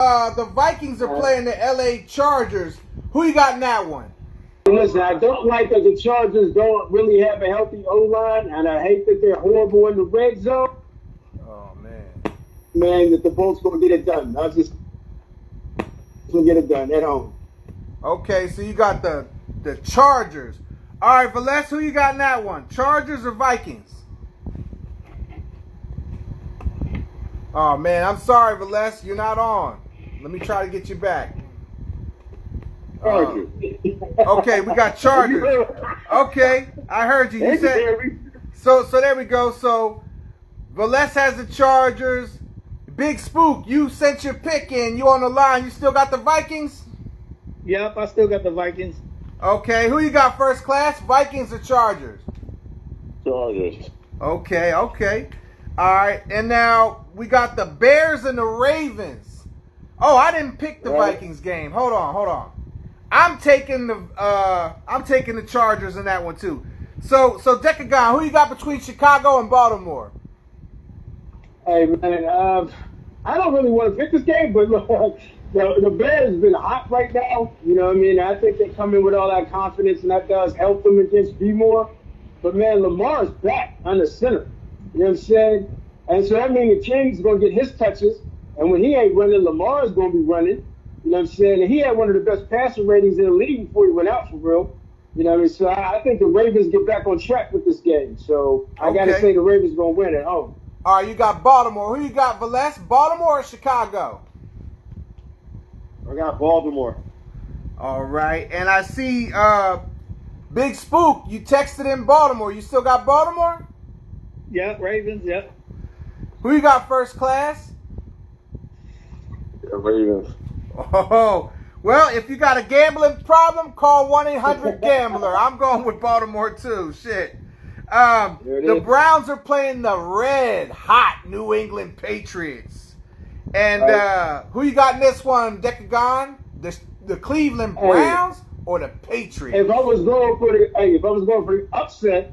The Vikings are playing the LA Chargers. Who you got in that one? Listen, I don't like that the Chargers don't really have a healthy O-line, and I hate that they're horrible in the red zone. Oh, man. Man, that the Bolts going to get it done. I just going to get it done at home. Okay, so you got the Chargers. All right, Velez, who you got in that one? Chargers or Vikings? Oh, man, I'm sorry, Velez. You're not on. Let me try to get you back. Chargers. Okay, we got Chargers. Okay, I heard you. You said so. There we go. So Velez has the Chargers. Big Spook, you sent your pick in. You on the line. You still got the Vikings? Yep, I still got the Vikings. Okay, who you got first class? Vikings or Chargers? Chargers. Okay. All right, and now we got the Bears and the Ravens. Oh, I didn't pick the Vikings game. Hold on. I'm taking the Chargers in that one too. So Deca-Gon, who you got between Chicago and Baltimore? Hey man, I don't really want to pick this game, but look, the Bears have been hot right now. You know what I mean? I think they come in with all that confidence, and that does help them against B-Moore. But man, Lamar's back on the center. You know what I'm saying? And so that means the King's going to get his touches, and when he ain't running, Lamar's going to be running. You know what I'm saying? And he had one of the best passer ratings in the league before he went out for real. You know what I mean? So I think the Ravens get back on track with this game. So I got to say the Ravens going to win at home. All right, you got Baltimore. Who you got, Velez? Baltimore or Chicago? I got Baltimore. All right, and I see Big Spook, you texted in Baltimore. You still got Baltimore? Yep, Ravens, yep. Who you got first class? Yeah, Ravens. Oh, well, if you got a gambling problem, call 1-800-GAMBLER. I'm going with Baltimore too. Shit. The Browns are playing the red-hot New England Patriots. And who you got in this one, Deca-Gon? The Cleveland Browns or the Patriots? If I was going for the upset,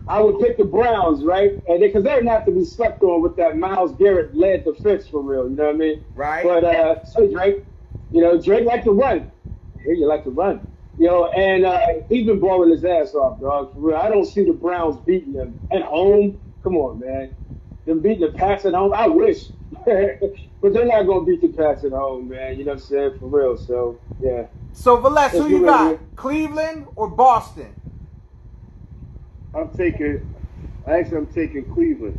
I would pick the Browns, right? And because they're not to be slept on with that Myles Garrett led defense for real. You know what I mean? Right. But so Drake, Drake like to run. I hear you like to run. And he's been balling his ass off, dog. For real. I don't see the Browns beating them at home. Come on, man. Them beating the Pats at home, I wish. But they're not going to beat the Pats at home, man. You know what I'm saying? For real. So, yeah. So, Velez, who you got? Cleveland or Boston? I'm taking Cleveland.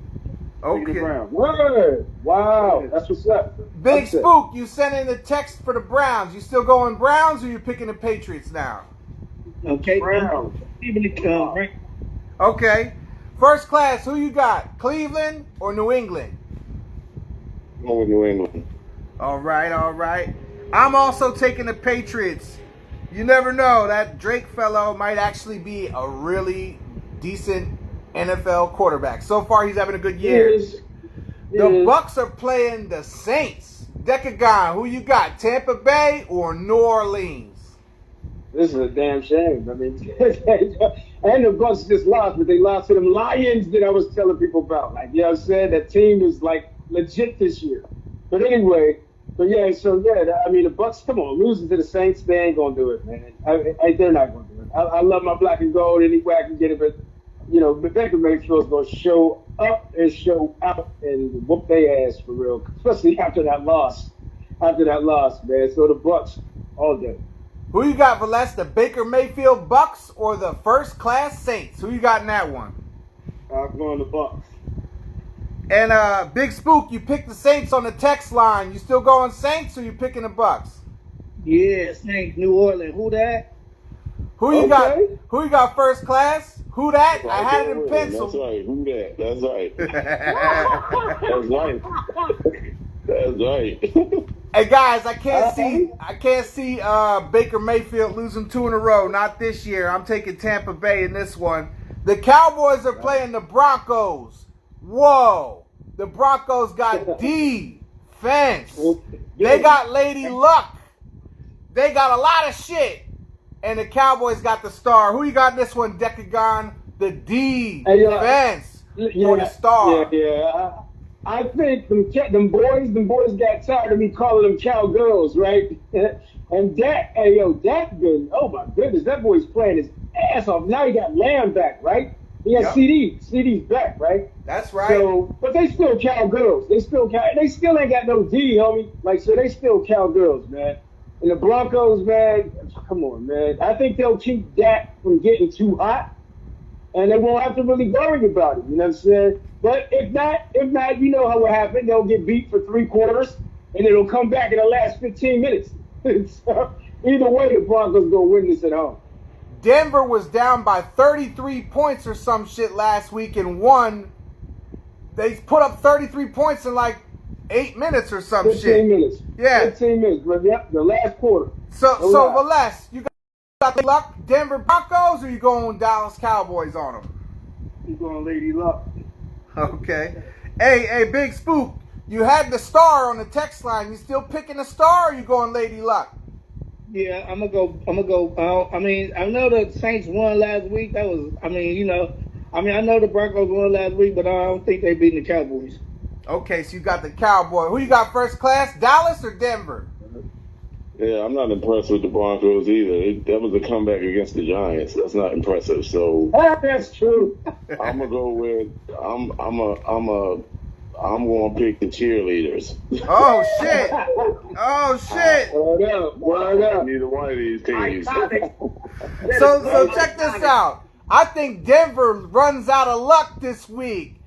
Okay. Word. Wow. That's what's up. Big Spook, you sent in the text for the Browns. You still going Browns or you picking the Patriots now? Okay. Browns. Right. Okay. First class, who you got? Cleveland or New England? Going with New England. All right. I'm also taking the Patriots. You never know. That Drake fellow might actually be a really decent NFL quarterback. So far, he's having a good year. The Bucks are playing the Saints. Deca-Gon, who you got? Tampa Bay or New Orleans? This is a damn shame. I mean, and the Bucks just lost, but they lost to them Lions that I was telling people about. Like, you know what I'm saying? That team is like legit this year. But anyway, the Bucks, come on, losing to the Saints, they ain't gonna do it, man. They're not gonna do it. I love my black and gold any way I can get it, but Baker Mayfield's gonna show up and show out and whoop their ass for real, especially after that loss. Man. So the Bucks all day. Who you got, Velez? The Baker Mayfield Bucks or the first class Saints? Who you got in that one? I'm going the Bucks. And Big Spook, you picked the Saints on the text line. You still going Saints or you picking the Bucks? Yeah, Saints, New Orleans. Who that? Who you got? Who you got first class? Who that? I had it in pencil. That's right. Who that? That's right. That's right. Hey guys, I can't see Baker Mayfield losing 2 in a row. Not this year. I'm taking Tampa Bay in this one. The Cowboys are playing the Broncos. Whoa. The Broncos got defense. They got Lady Luck. They got a lot of shit. And the Cowboys got the star. Who you got in this one, Deca-Gon? The defense for the star. Yeah. I think them boys got tired of me calling them cowgirls, right? And Dak, hey yo, Dak been, oh my goodness, that boy's playing his ass off. Now he got Lamb back, right? He got Yep. CD's back, right? That's right. So, but they still cowgirls. They still ain't got no D, homie. Like, so they still cowgirls, man. And the Broncos, man, come on, man. I think they'll keep Dak from getting too hot, and they won't have to really worry about it. You know what I'm saying? But if not, you know how it happened. They'll get beat for 3 quarters, and it'll come back in the last 15 minutes. So, either way, the Broncos gonna win this at home. Denver was down by 33 points or some shit last week and won. They put up 33 points in like 8 minutes or some 15 shit. minutes. Yeah. 15 minutes, but yep, the last quarter. So All right. Velez, you got the luck Denver Broncos, or you going Dallas Cowboys on them? You going Lady Luck? Okay. Hey, Big Spook, you had the star on the text line. You still picking the star, or you going Lady Luck? Yeah, I'm gonna go. I mean, I know the Saints won last week. That was, I know the Broncos won last week, but I don't think they beat the Cowboys. Okay, so you got the Cowboy. Who you got first class, Dallas or Denver? Yeah, I'm not impressed with the Broncos either. That was a comeback against the Giants. That's not impressive. So That's true. I'm gonna go with I'm gonna pick the cheerleaders. Oh shit! Oh shit! Word up. Neither one of these teams. So check this out. I think Denver runs out of luck this week,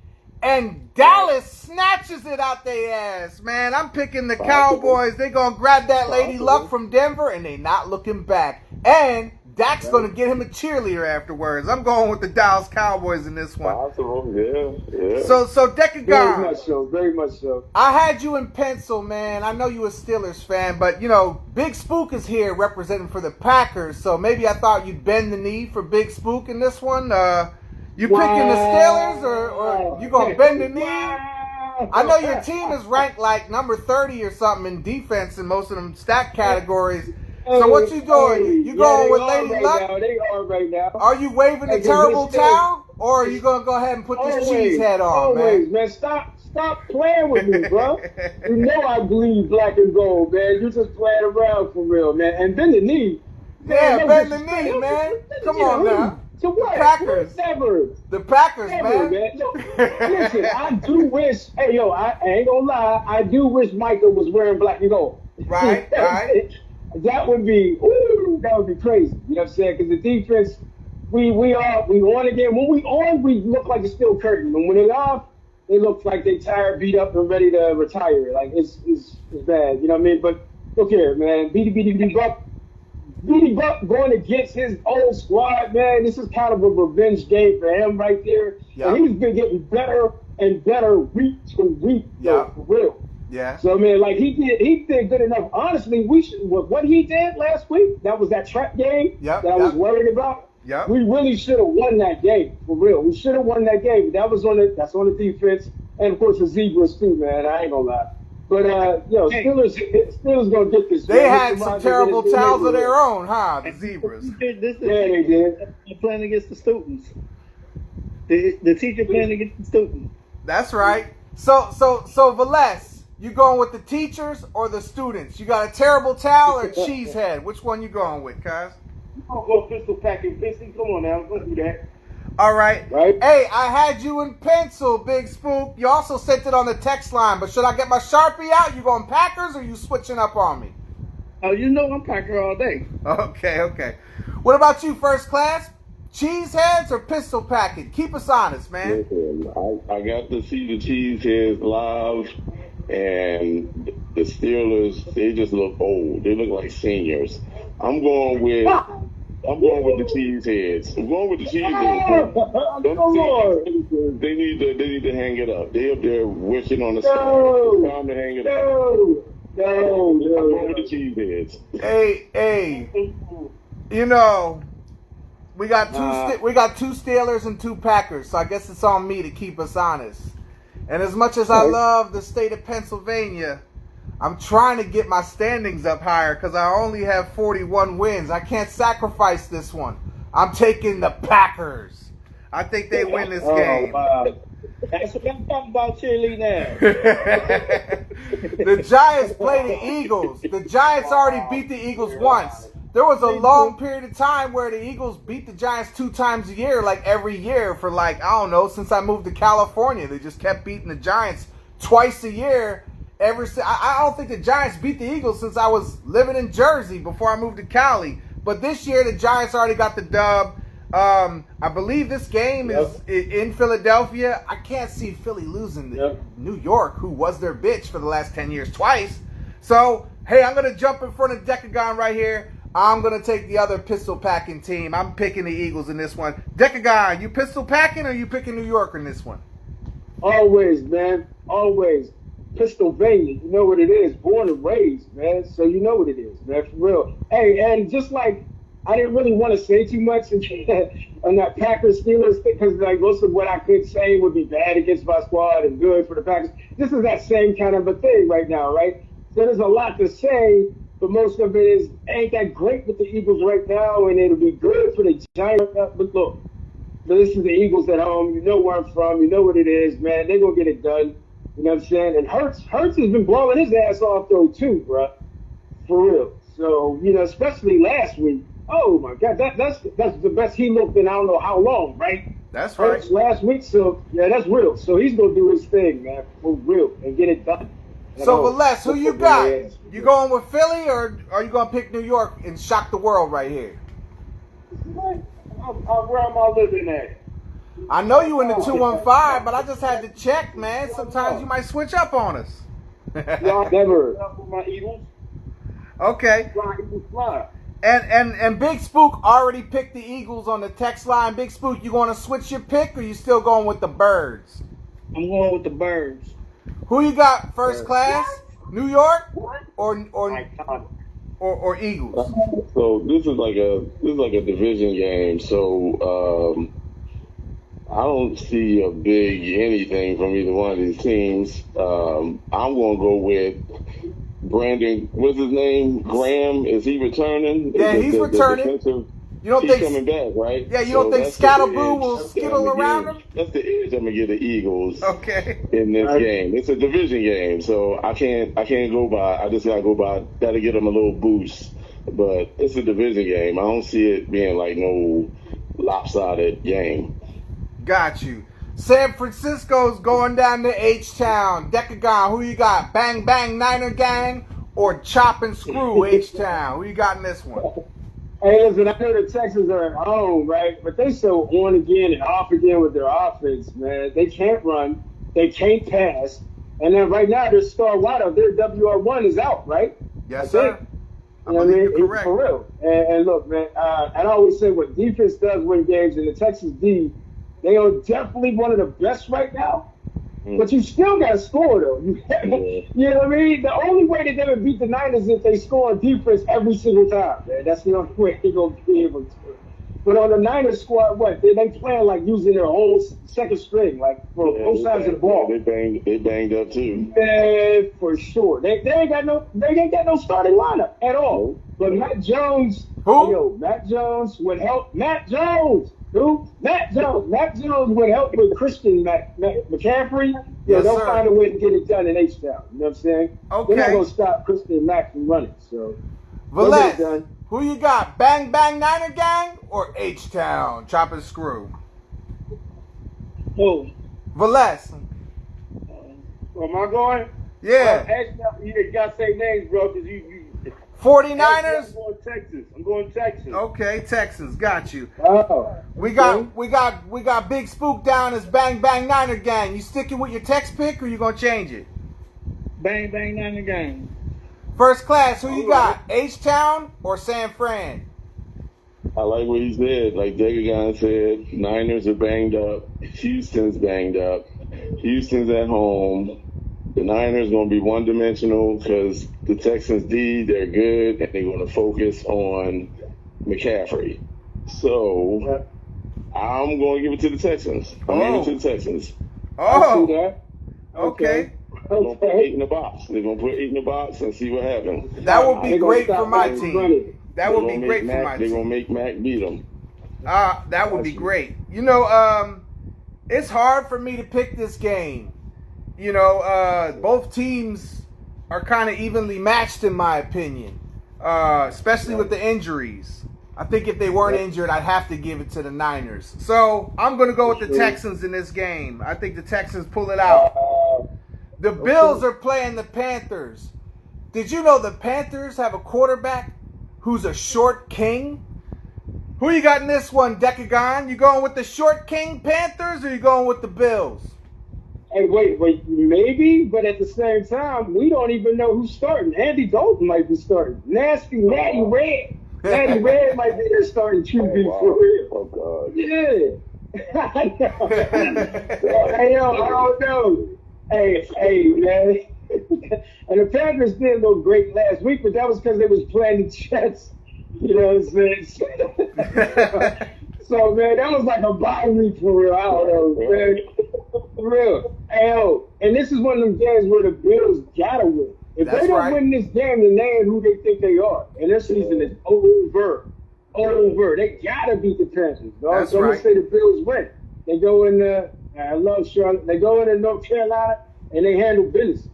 and Dallas snatches it out their ass. Man, I'm picking the Cowboys. They gonna grab that Lady Luck from Denver, and they not looking back. And Dak's gonna get him a cheerleader afterwards. I'm going with the Dallas Cowboys in this one. Possible, yeah. So Very Deca-Gon, much so. Very much so. I had you in pencil, man. I know you a Steelers fan, but, you know, Big Spook is here representing for the Packers, so maybe I thought you'd bend the knee for Big Spook in this one. You picking the Steelers, or you going to bend the knee? I know your team is ranked like number 30 or something in defense in most of them stat categories. So what you doing? You going with Lady Luck? They are right now. Are you waving the terrible towel, or are you going to go ahead and put this cheese head on, man? Stop playing with me, bro. You know I bleed black and gold, man. You just playing around for real, man. And bend the knee. Yeah, bend the knee, man. Come on now. To what? The Packers. Never. The Packers, Never, man. Yo, listen, I do wish, hey, yo, I ain't gonna lie, I do wish Micah was wearing black and gold. Right. That would be crazy. You know what I'm saying? Because the defense, we on again. When we on, we look like a steel curtain. But when they off, they look like they tired, beat up, and ready to retire. Like it's bad. You know what I mean? But look here, man. BD Buck going against his old squad, man. This is kind of a revenge game for him right there. Yep. And he's been getting better and better week to week, Yep. for real. Yeah. So, man, like he did good enough. Honestly, what he did last week, that was that trap game Yep, that I was worried about. Yep. We really should have won that game, for real. We should have won that game. That's on the defense, and of course the Zebras too, man. I ain't gonna lie. But Steelers gonna get this. They man. had some terrible towels of their own, huh? The Zebras. This is They did. playing against the students. The teacher playing against the students. That's right. So Velez, you going with the teachers or the students? You got a terrible towel or cheese head? Which one you going with, cuz? You gonna go pistol packing, pissy? Come on now, don't do that. All right. Right. Hey, I had you in pencil, Big Spook. You also sent it on the text line, but should I get my Sharpie out? You going Packers or you switching up on me? Oh, you know I'm Packer all day. Okay. What about you, first class? Cheese heads or pistol packing? Keep us honest, man. Listen, I got to see the Cheeseheads live, and the Steelers, they just look old. They look like seniors. I'm going with the Cheeseheads. I'm going with the Cheeseheads. Come on. They need to hang it up. They up there wishing on the sky. It's time to hang it up. I'm going with the Cheeseheads. Hey, you know, we got two Steelers and two Packers, so I guess it's on me to keep us honest. And as much as I love the state of Pennsylvania, I'm trying to get my standings up higher because I only have 41 wins. I can't sacrifice this one. I'm taking the Packers. I think they win this game. Wow. That's what I'm talking about, cheerleading now. The Giants play the Eagles. The Giants already beat the Eagles once. There was a long period of time where the Eagles beat the Giants 2 times a year, like every year for I don't know, since I moved to California. They just kept beating the Giants twice a year. I don't think the Giants beat the Eagles since I was living in Jersey before I moved to Cali. But this year, the Giants already got the dub. I believe this game is in Philadelphia. I can't see Philly losing to New York, who was their bitch for the last 10 years twice. So, hey, I'm going to jump in front of Deca-Gon right here. I'm going to take the other pistol packing team. I'm picking the Eagles in this one. Deca-Gon, you pistol packing or you picking New York in this one? Always, man. Always. Pennsylvania, you know what it is. Born and raised, man. So you know what it is, man, for real. Hey, and just like I didn't really want to say too much on that Packers Steelers thing because most of what I could say would be bad against my squad and good for the Packers. This is that same kind of a thing right now, right? So there's a lot to say, but most of it ain't that great with the Eagles right now, and it'll be good for the Giants. But look, this is the Eagles at home. You know where I'm from. You know what it is, man. They're going to get it done. You know what I'm saying? And Hurts has been blowing his ass off, though, too, bro. For real. So, especially last week. Oh, my God. That's the best he looked in I don't know how long, right? That's right. Hurts last week, so, yeah, that's real. So he's going to do his thing, man, for real, and get it done. So, Les, who you got? You going with Philly, or are you going to pick New York and shock the world right here? Where am I living at? I know you in the 215, but I just had to check, man. Sometimes you might switch up on us. No, never. My Eagles. Okay. Fly, Eagles fly. And Big Spook already picked the Eagles on the text line. Big Spook, you going to switch your pick, or you still going with the Birds? I'm going with the Birds. Who you got first class? New York or Eagles? So this is like a division game. So I don't see a big anything from either one of these teams. I'm going to go with Brandon. What's his name? Graham. Is he returning? Yeah, he's returning. You don't he's think coming back, right? Yeah, you don't think Scatterboo will skittle around him? That's the edge I'm gonna get the Eagles. Okay. In this game, it's a division game, so I can't go by. I just gotta go by. Gotta get them a little boost, but it's a division game. I don't see it being like no lopsided game. Got you. San Francisco's going down to H-Town. Deca-Gon, who you got? Bang Bang Niner Gang or Chop and Screw H-Town? Who you got in this one? Hey, listen, I know the Texans are at home, right? But they so on again and off again with their offense, man. They can't run. They can't pass. And then right now, their star wideout, their WR1 is out, right? Yes, sir. You know what I mean? Correct. For real. And look, man, I always say what defense does win games, and the Texans D, they are definitely one of the best right now. But you still got to score, though. You know what I mean? The only way they're going to beat the Niners is if they score on defense every single time, man. That's the only way they're going to be able to. But on the Niners squad, what? They playing like using their whole second string, like for both sides of the ball. They banged up too. Yeah, for sure. They ain't got no starting lineup at all. But Matt Jones, Matt Jones would help. Matt Jones. Who? Matt Jones. Matt Jones would help with Christian McCaffrey. Yes, they'll sir. find a way to get it done in H-Town. You know what I'm saying? Okay. They're not going to stop Christian Mack from running. So, Valette, who you got? Bang Bang Niner Gang or H-Town? Chop and Screw. Who? Valette. Am I going? Yeah. You got to say names, bro, because you 49ers? I'm going Texas. Okay, Texans. Got you. Oh. We got Big Spook down as Bang Bang Niner Gang. You sticking with your text pick or you gonna change it? Bang Bang Niner Gang. First class, who you got? H-Town or San Fran? I like what he said. Like Deca-Gon said, Niners are banged up. Houston's banged up. Houston's at home. The Niners going to be one-dimensional because the Texans D, they're good, and they're going to focus on McCaffrey. So I'm going to give it to the Texans. I'm giving it to the Texans. Oh, that. okay. They're going to put 8 in the box. They're going to put 8 in the box and see what happens. That would be great for my team. That would be great for my team. They're going to make Mac beat them. That would be great. You know, It's hard for me to pick this game. You know, both teams are kind of evenly matched in my opinion, especially with the injuries. I think if they weren't injured, I'd have to give it to the Niners. So I'm going to go with the Texans in this game. I think the Texans pull it out. The Bills are playing the Panthers. Did you know the Panthers have a quarterback who's a short king? Who you got in this one, Deca-Gon? You going with the short king Panthers or you going with the Bills? Hey, wait, maybe, but at the same time, we don't even know who's starting. Andy Dalton might be starting. Natty Red. Natty Red might be their starting QB for real. Oh, God. Yeah. I know. Hey, yo, I don't know. Hey, man. And the Packers didn't look great last week, but that was because they was playing the Jets. You know what I'm saying? So, man, that was like a bye week for real. I don't know, man. For real. Hey, yo, and this is one of them games where the Bills gotta win. If they don't win this game, then they ain't who they think they are. And their season is over. They gotta beat the Panthers, dog. So I'm gonna say the Bills win. They go in I love Charlotte. They go into North Carolina and they handle business.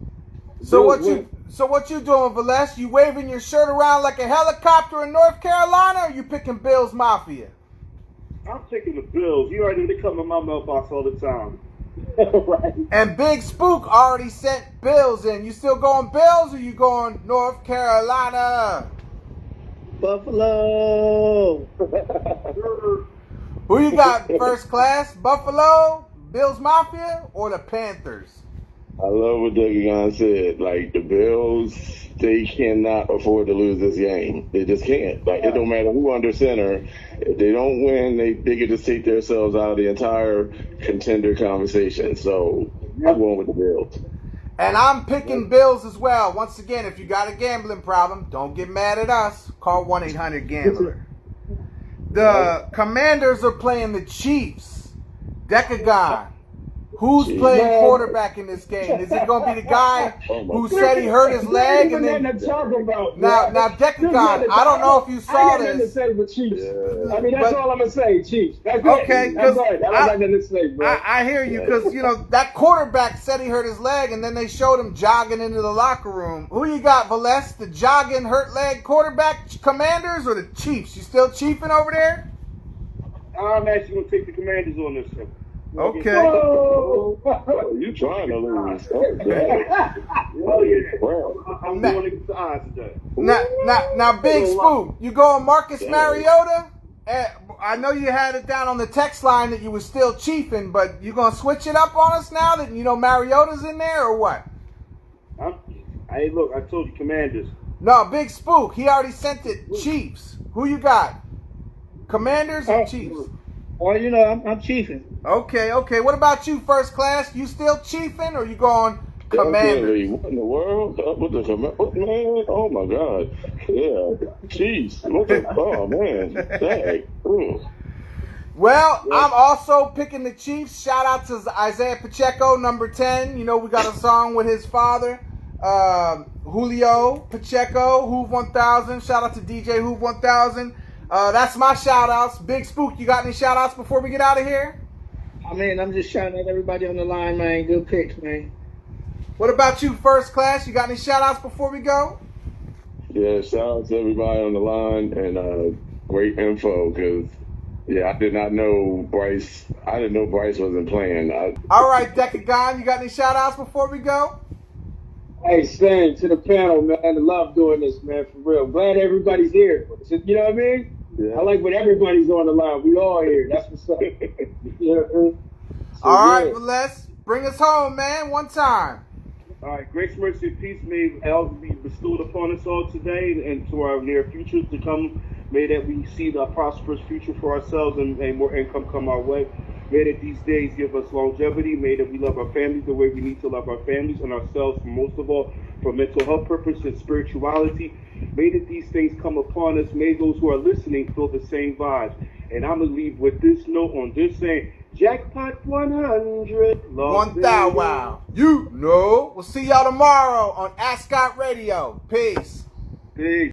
So what you doing, Valesz? You waving your shirt around like a helicopter in North Carolina, or you picking Bills Mafia? I'm picking the Bills. You already come in my mailbox all the time. Right. And Big Spook already sent Bills in. You still going Bills or you going North Carolina? Buffalo. Who you got first class? Buffalo, Bills Mafia, or the Panthers? I love what Deca-Gon said. Like, the Bills, they cannot afford to lose this game. They just can't. Like, it don't matter who under center. If they don't win, they could just take themselves out of the entire contender conversation. So, I'm going with the Bills. And I'm picking Bills as well. Once again, if you got a gambling problem, don't get mad at us. Call 1-800-GAMBLER. The Commanders are playing the Chiefs. Deca-Gon. Who's playing quarterback in this game? Is it going to be the guy who said he hurt his leg? And then now Deca-Gon, I don't know if you saw this. I to say with Chiefs. I mean, that's all I'm going to say, Chiefs. That's okay, because I hear you, because, you know, that quarterback said he hurt his leg, and then they showed him jogging into the locker room. Who you got, Valesz? The jogging, hurt leg quarterback Commanders or the Chiefs? You still chiefing over there? I'm actually going to take the Commanders on this one. Okay. You trying to lose? I'm going against the odds today. Now, Big Spook, you going Marcus Mariota? I know you had it down on the text line that you were still chiefing, but you gonna switch it up on us now that you know Mariota's in there or what? Hey, look, I told you Commanders. No, Big Spook, he already sent it. Chiefs. Who you got? Commanders or Chiefs? Well, you know, I'm chiefing. Okay. What about you, first class? You still chiefing or you going Commanders? What in the world? What man? Oh my God! Yeah, jeez. Oh man, dang. Well, I'm also picking the Chiefs. Shout out to Isaiah Pacheco, number 10. You know, we got a song with his father, Julio Pacheco, Hoove 1000. Shout out to DJ Hoove 1000. That's my shout-outs. Big Spook, you got any shout-outs before we get out of here? I mean, I'm just shouting at everybody on the line, man. Good picks, man. What about you, first class? You got any shout-outs before we go? Yeah, shout out to everybody on the line and great info because, yeah, I did not know Bryce. I didn't know Bryce wasn't playing. All right, Deca-Gon, you got any shout-outs before we go? Hey, Stan, to the panel, man. I love doing this, man, for real. Glad everybody's here. You know what I mean? Yeah. I like when everybody's on the line. We all here. That's what's up. You know what I mean? So, all right, Valesz, bring us home, man, one time. All right, grace, mercy, and peace may be bestowed upon us all today and to our near future to come. May that we see the prosperous future for ourselves and more income come our way. May that these days give us longevity. May that we love our families the way we need to love our families and ourselves, most of all, for mental health purpose and spirituality. May that these things come upon us. May those who are listening feel the same vibes. And I'm going to leave with this note on this saying, Jackpot 100. 1,000. Wow. You know. We'll see y'all tomorrow on Ascot Radio. Peace. Peace.